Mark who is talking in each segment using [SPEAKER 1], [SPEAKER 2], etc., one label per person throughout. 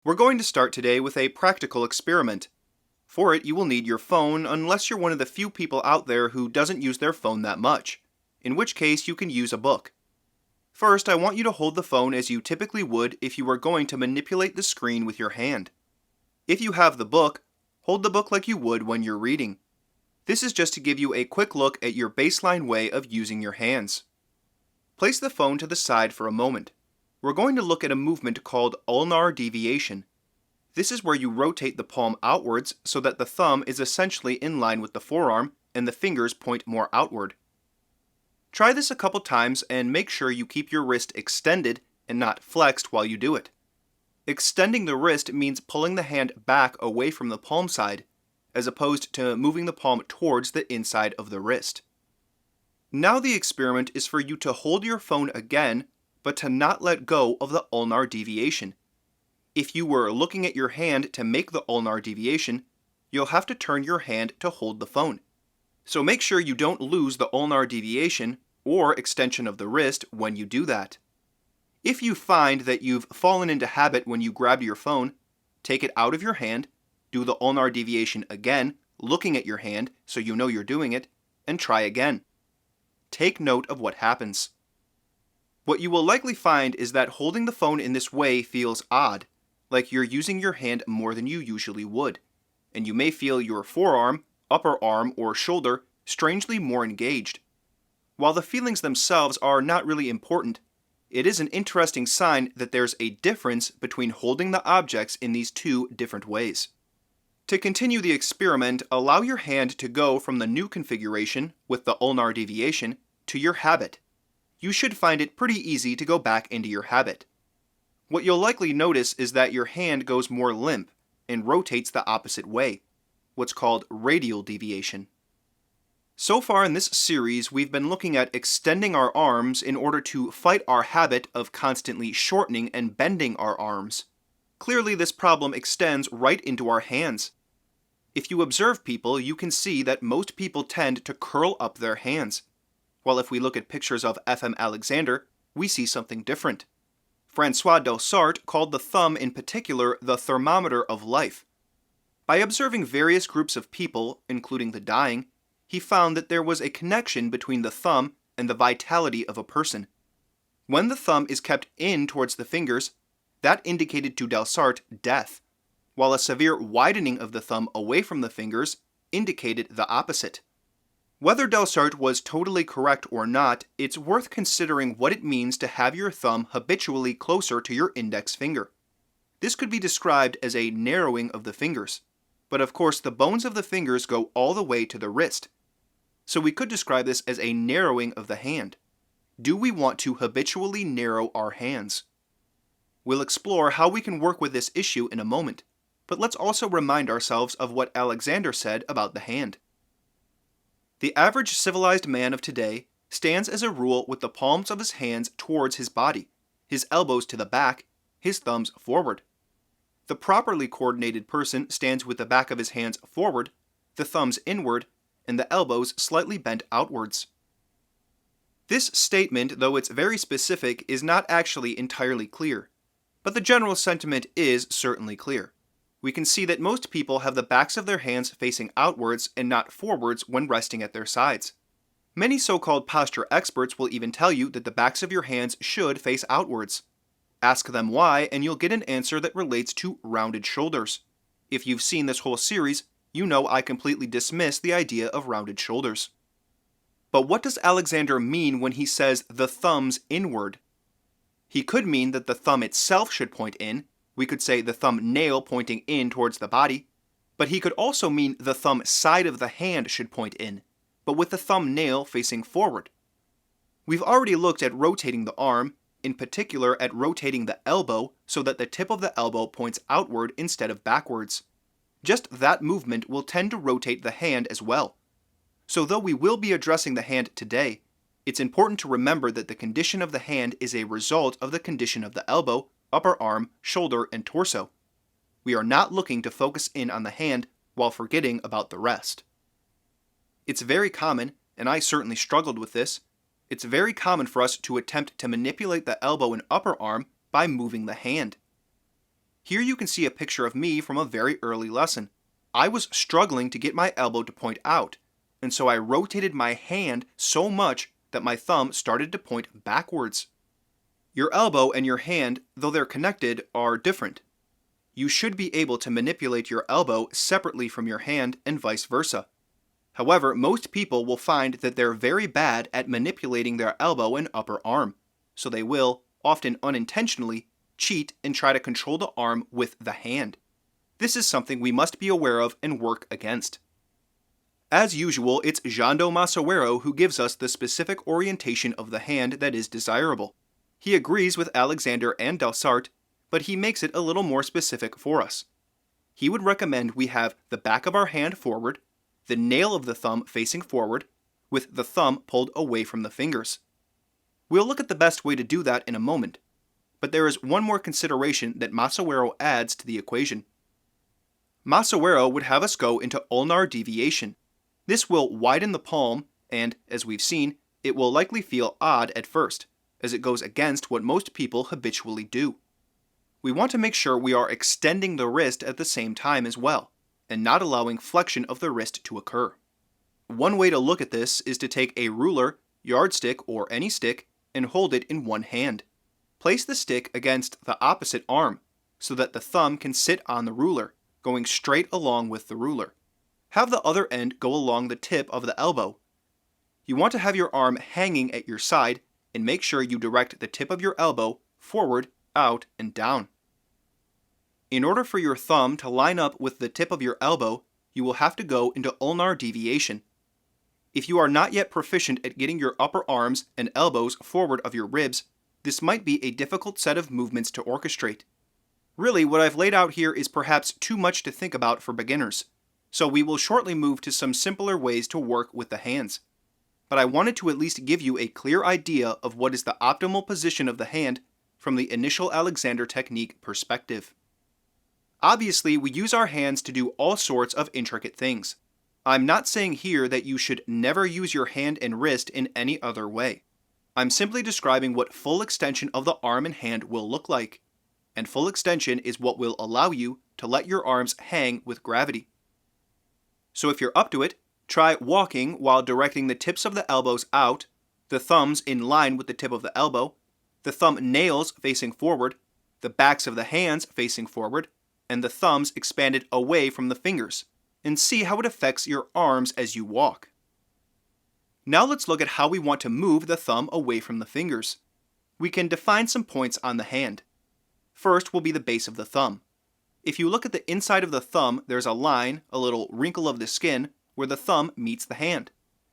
[SPEAKER 1] We're going to start today with a practical experiment. For it, you will need your phone unless you're one of the few people out there who doesn't use their phone that much, in which case you can use a book. First, I want you to hold the phone as you typically would if you were going to manipulate the screen with your hand. If you have the book, hold the book like you would when you're reading. This is just to give you a quick look at your baseline way of using your hands. Place the phone to the side for a moment. We're going to look at a movement called ulnar deviation. This is where you rotate the palm outwards so that the thumb is essentially in line with the forearm and the fingers point more outward. Try this a couple times and make sure you keep your wrist extended and not flexed while you do it. Extending the wrist means pulling the hand back away from the palm side, as opposed to moving the palm towards the inside of the wrist. Now the experiment is for you to hold your phone again, but to not let go of the ulnar deviation. If you were looking at your hand to make the ulnar deviation, you'll have to turn your hand to hold the phone. So make sure you don't lose the ulnar deviation or extension of the wrist when you do that. If you find that you've fallen into habit when you grab your phone, take it out of your hand, do the ulnar deviation again, looking at your hand so you know you're doing it, and try again. Take note of what happens. What you will likely find is that holding the phone in this way feels odd, like you're using your hand more than you usually would, and you may feel your forearm, upper arm, or shoulder strangely more engaged. While the feelings themselves are not really important, it is an interesting sign that there's a difference between holding the objects in these two different ways. To continue the experiment, allow your hand to go from the new configuration with the ulnar deviation to your habit. You should find it pretty easy to go back into your habit. What you'll likely notice is that your hand goes more limp and rotates the opposite way, what's called radial deviation. So far in this series, we've been looking at extending our arms in order to fight our habit of constantly shortening and bending our arms. Clearly, this problem extends right into our hands. If you observe people, you can see that most people tend to curl up their hands. While if we look at pictures of F.M. Alexander, we see something different. François Delsarte called the thumb in particular the thermometer of life. By observing various groups of people, including the dying, he found that there was a connection between the thumb and the vitality of a person. When the thumb is kept in towards the fingers, that indicated to Delsarte death, while a severe widening of the thumb away from the fingers indicated the opposite. Whether Delsarte was totally correct or not, it's worth considering what it means to have your thumb habitually closer to your index finger. This could be described as a narrowing of the fingers, but of course the bones of the fingers go all the way to the wrist. So we could describe this as a narrowing of the hand. Do we want to habitually narrow our hands? We'll explore how we can work with this issue in a moment, but let's also remind ourselves of what Alexander said about the hand. The average civilized man of today stands as a rule with the palms of his hands towards his body, his elbows to the back, his thumbs forward. The properly coordinated person stands with the back of his hands forward, the thumbs inward, and the elbows slightly bent outwards. This statement, though it's very specific, is not actually entirely clear, but the general sentiment is certainly clear. We can see that most people have the backs of their hands facing outwards and not forwards when resting at their sides. Many so-called posture experts will even tell you that the backs of your hands should face outwards. Ask them why, and you'll get an answer that relates to rounded shoulders. If you've seen this whole series, you know I completely dismiss the idea of rounded shoulders. But what does Alexander mean when he says the thumbs inward? He could mean that the thumb itself should point in. We could say the thumb nail pointing in towards the body. But he could also mean the thumb side of the hand should point in, but with the thumb nail facing forward. We've already looked at rotating the arm, in particular at rotating the elbow so that the tip of the elbow points outward instead of backwards. Just that movement will tend to rotate the hand as well. So though we will be addressing the hand today, it's important to remember that the condition of the hand is a result of the condition of the elbow, upper arm, shoulder, and torso. We are not looking to focus in on the hand while forgetting about the rest. It's very common, and I certainly struggled with this, it's very common for us to attempt to manipulate the elbow and upper arm by moving the hand. Here you can see a picture of me from a very early lesson. I was struggling to get my elbow to point out, and so I rotated my hand so much that my thumb started to point backwards. Your elbow and your hand, though they're connected, are different. You should be able to manipulate your elbow separately from your hand and vice versa. However, most people will find that they're very bad at manipulating their elbow and upper arm, so they will, often unintentionally, cheat and try to control the arm with the hand. This is something we must be aware of and work against. As usual, it's Jando Masoero who gives us the specific orientation of the hand that is desirable. He agrees with Alexander and Delsarte, but he makes it a little more specific for us. He would recommend we have the back of our hand forward, the nail of the thumb facing forward, with the thumb pulled away from the fingers. We'll look at the best way to do that in a moment, but there is one more consideration that Masoero adds to the equation. Masoero would have us go into ulnar deviation. This will widen the palm, and, as we've seen, it will likely feel odd at first, as it goes against what most people habitually do. We want to make sure we are extending the wrist at the same time as well, and not allowing flexion of the wrist to occur. One way to look at this is to take a ruler, yardstick, or any stick, and hold it in one hand. Place the stick against the opposite arm, so that the thumb can sit on the ruler, going straight along with the ruler. Have the other end go along the tip of the elbow. You want to have your arm hanging at your side, and make sure you direct the tip of your elbow forward, out, and down. In order for your thumb to line up with the tip of your elbow, you will have to go into ulnar deviation. If you are not yet proficient at getting your upper arms and elbows forward of your ribs, this might be a difficult set of movements to orchestrate. Really, what I've laid out here is perhaps too much to think about for beginners, so we will shortly move to some simpler ways to work with the hands. But I wanted to at least give you a clear idea of what is the optimal position of the hand from the initial Alexander technique perspective. Obviously, we use our hands to do all sorts of intricate things. I'm not saying here that you should never use your hand and wrist in any other way. I'm simply describing what full extension of the arm and hand will look like. And full extension is what will allow you to let your arms hang with gravity. So if you're up to it, try walking while directing the tips of the elbows out, the thumbs in line with the tip of the elbow, the thumb nails facing forward, the backs of the hands facing forward, and the thumbs expanded away from the fingers, and see how it affects your arms as you walk. Now let's look at how we want to move the thumb away from the fingers. We can define some points on the hand. First will be the base of the thumb. If you look at the inside of the thumb, there's a line, a little wrinkle of the skin, where the thumb meets the hand.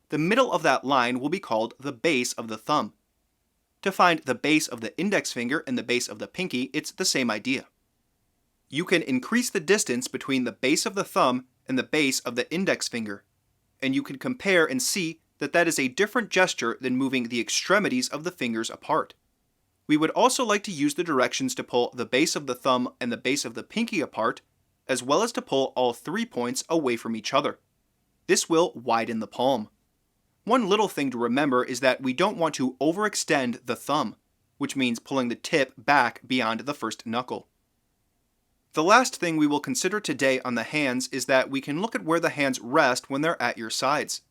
[SPEAKER 1] The middle of that line will be called the base of the thumb. To find the base of the index finger and the base of the pinky, it's the same idea. You can increase the distance between the base of the thumb and the base of the index finger, and you can compare and see that that is a different gesture than moving the extremities of the fingers apart. We would also like to use the directions to pull the base of the thumb and the base of the pinky apart, as well as to pull all 3 points away from each other. This will widen the palm. One little thing to remember is that we don't want to overextend the thumb, which means pulling the tip back beyond the first knuckle. The last thing we will consider today on the hands is that we can look at where the hands rest when they're at your sides.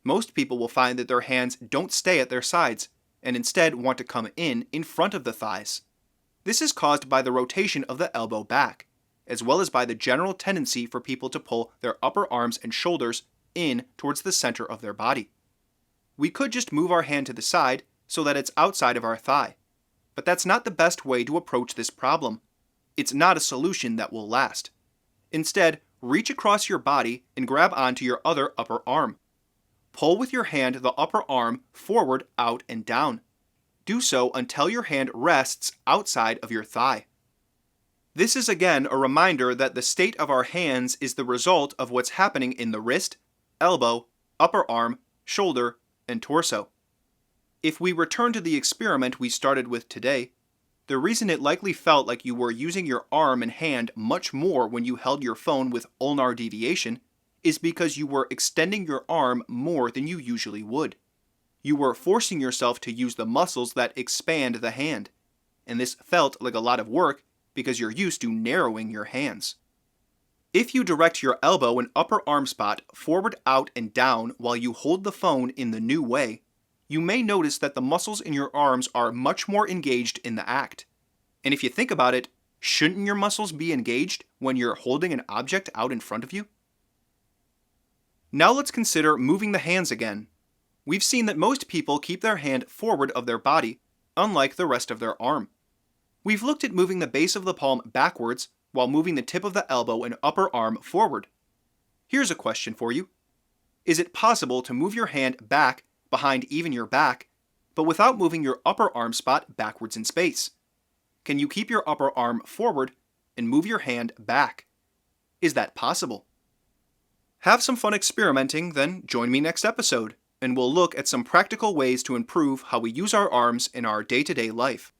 [SPEAKER 1] Most people will find that their hands don't stay at their sides, and instead want to come in front of the thighs. This is caused by the rotation of the elbow back, as well as by the general tendency for people to pull their upper arms and shoulders in towards the center of their body. We could just move our hand to the side so that it's outside of our thigh, but that's not the best way to approach this problem. It's not a solution that will last. Instead, reach across your body and grab onto your other upper arm. Pull with your hand the upper arm forward, out, and down. Do so until your hand rests outside of your thigh. This is again a reminder that the state of our hands is the result of what's happening in the wrist, elbow, upper arm, shoulder, and torso. If we return to the experiment we started with today, the reason it likely felt like you were using your arm and hand much more when you held your phone with ulnar deviation is because you were extending your arm more than you usually would. You were forcing yourself to use the muscles that expand the hand, and this felt like a lot of work because you're used to narrowing your hands. If you direct your elbow and upper arm spot forward, out, and down while you hold the phone in the new way, you may notice that the muscles in your arms are much more engaged in the act. And if you think about it, shouldn't your muscles be engaged when you're holding an object out in front of you? Now let's consider moving the hands again. We've seen that most people keep their hand forward of their body, unlike the rest of their arm. We've looked at moving the base of the palm backwards while moving the tip of the elbow and upper arm forward. Here's a question for you. Is it possible to move your hand back behind even your back, but without moving your upper arm spot backwards in space? Can you keep your upper arm forward and move your hand back? Is that possible? Have some fun experimenting, then join me next episode, and we'll look at some practical ways to improve how we use our arms in our day-to-day life.